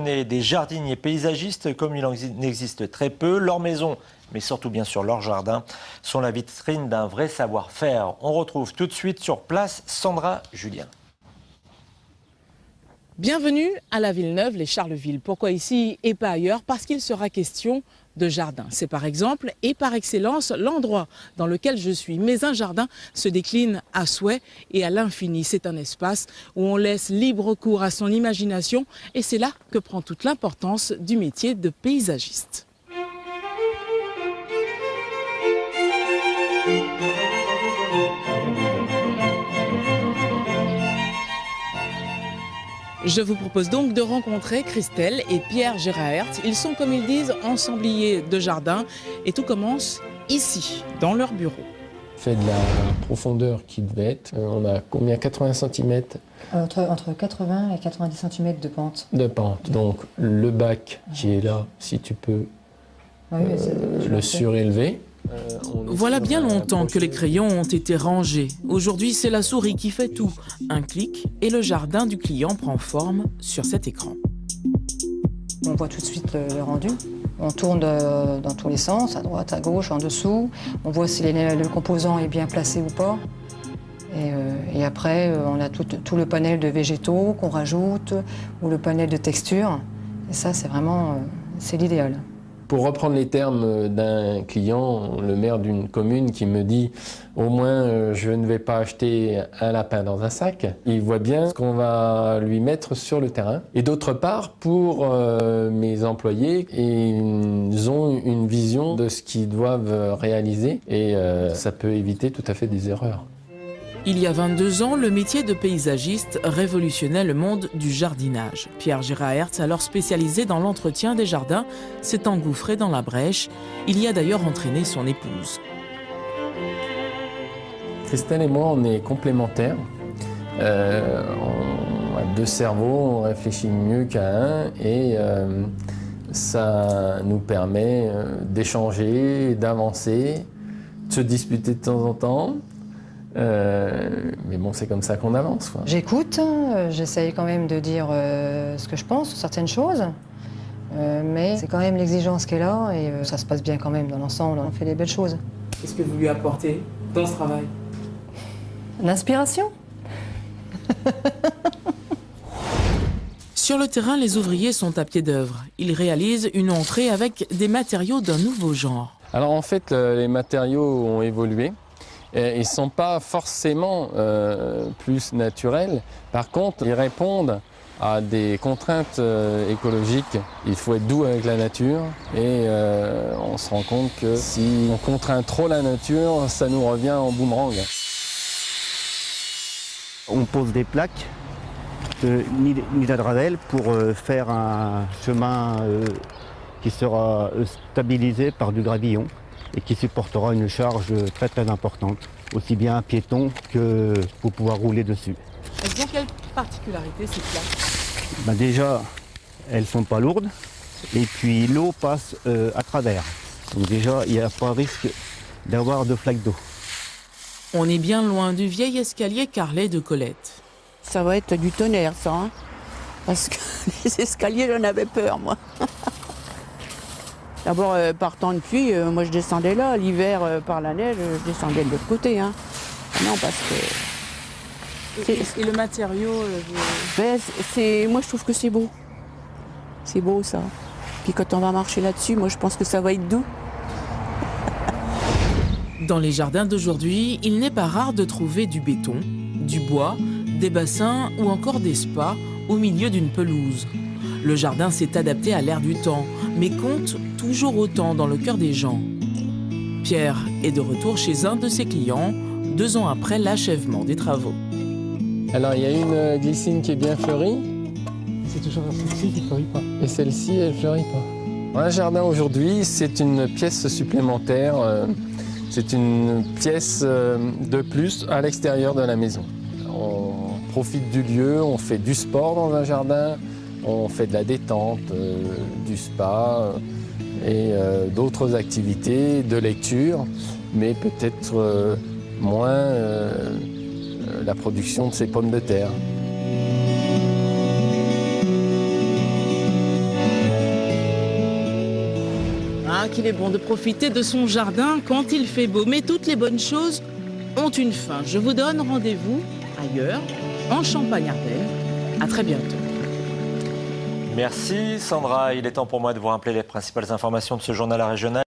Des jardiniers paysagistes, comme il en existe très peu, leurs maisons, mais surtout bien sûr leurs jardins, sont la vitrine d'un vrai savoir-faire. On retrouve tout de suite sur place Sandra Julien. Bienvenue à la Villeneuve, les Charleville. Pourquoi ici et pas ailleurs? Parce qu'il sera question de jardin. C'est par exemple et par excellence l'endroit dans lequel je suis. Mais un jardin se décline à souhait et à l'infini. C'est un espace où on laisse libre cours à son imagination et c'est là que prend toute l'importance du métier de paysagiste. Je vous propose donc de rencontrer Christelle et Pierre Geraert. Ils sont, comme ils disent, ensembliers de jardin. Et tout commence ici, dans leur bureau. Fait de la profondeur qui devait être, on a combien, 80 cm Entre 80 et 90 cm de pente. de pente. Donc le bac qui est là, si tu peux le surélever. Voilà bien longtemps que les crayons ont été rangés. Aujourd'hui, c'est la souris qui fait tout. Un clic et le jardin du client prend forme sur cet écran. On voit tout de suite le rendu. On tourne dans tous les sens, à droite, à gauche, en dessous. On voit si le composant est bien placé ou pas. Et après, on a tout le panel de végétaux qu'on rajoute, ou le panel de textures. Et ça, c'est vraiment c'est l'idéal. Pour reprendre les termes d'un client, le maire d'une commune qui me dit « au moins je ne vais pas acheter un lapin dans un sac », il voit bien ce qu'on va lui mettre sur le terrain. Et d'autre part, pour mes employés, ils ont une vision de ce qu'ils doivent réaliser et ça peut éviter tout à fait des erreurs. Il y a 22 ans, le métier de paysagiste révolutionnait le monde du jardinage. Pierre Geraert, alors spécialisé dans l'entretien des jardins, s'est engouffré dans la brèche. Il y a d'ailleurs entraîné son épouse. Christelle et moi, on est complémentaires. On a deux cerveaux, on réfléchit mieux qu'à un et ça nous permet d'échanger, d'avancer, de se disputer de temps en temps. Mais bon, c'est comme ça qu'on avance. J'écoute, j'essaye quand même de dire ce que je pense sur certaines choses, mais c'est quand même l'exigence qui est là et ça se passe bien quand même dans l'ensemble, on fait des belles choses. Qu'est-ce que vous lui apportez dans ce travail? L'inspiration. Sur le terrain, les ouvriers sont à pied d'œuvre. Ils réalisent une entrée avec des matériaux d'un nouveau genre. Alors en fait, les matériaux ont évolué. Ils ne sont pas forcément plus naturels. Par contre, ils répondent à des contraintes écologiques. Il faut être doux avec la nature et on se rend compte que si on contraint trop la nature, ça nous revient en boomerang. On pose des plaques de Nidadravel pour faire un chemin qui sera stabilisé par du gravillon et qui supportera une charge très très importante, aussi bien piéton que pour pouvoir rouler dessus. Elles ont quelle particularité ces plaques? Déjà, elles ne sont pas lourdes et puis l'eau passe à travers. Donc déjà, il n'y a pas risque d'avoir de flaques d'eau. On est bien loin du vieil escalier carrelé de Colette. Ça va être du tonnerre, ça, hein, parce que les escaliers, j'en avais peur, moi. D'abord, par temps de pluie, moi je descendais là. L'hiver, par la neige, je descendais de l'autre côté. Hein. Non, parce que... Et le matériau moi je trouve que c'est beau. C'est beau, ça. Puis quand on va marcher là-dessus, moi je pense que ça va être doux. Dans les jardins d'aujourd'hui, il n'est pas rare de trouver du béton, du bois, des bassins ou encore des spas au milieu d'une pelouse. Le jardin s'est adapté à l'ère du temps, mais compte toujours autant dans le cœur des gens. Pierre est de retour chez un de ses clients, 2 ans après l'achèvement des travaux. Alors, il y a une glycine qui est bien fleurie. C'est toujours celle-ci qui ne fleurit pas. Et celle-ci, elle ne fleurit pas. Un jardin aujourd'hui, c'est une pièce supplémentaire. C'est une pièce de plus à l'extérieur de la maison. On profite du lieu, on fait du sport dans un jardin, on fait de la détente, du spa et d'autres activités, de lecture, mais peut-être moins la production de ces pommes de terre. Ah, qu'il est bon de profiter de son jardin quand il fait beau. Mais toutes les bonnes choses ont une fin. Je vous donne rendez-vous ailleurs, en Champagne-Ardenne. À très bientôt. Merci Sandra. Il est temps pour moi de vous rappeler les principales informations de ce journal régional.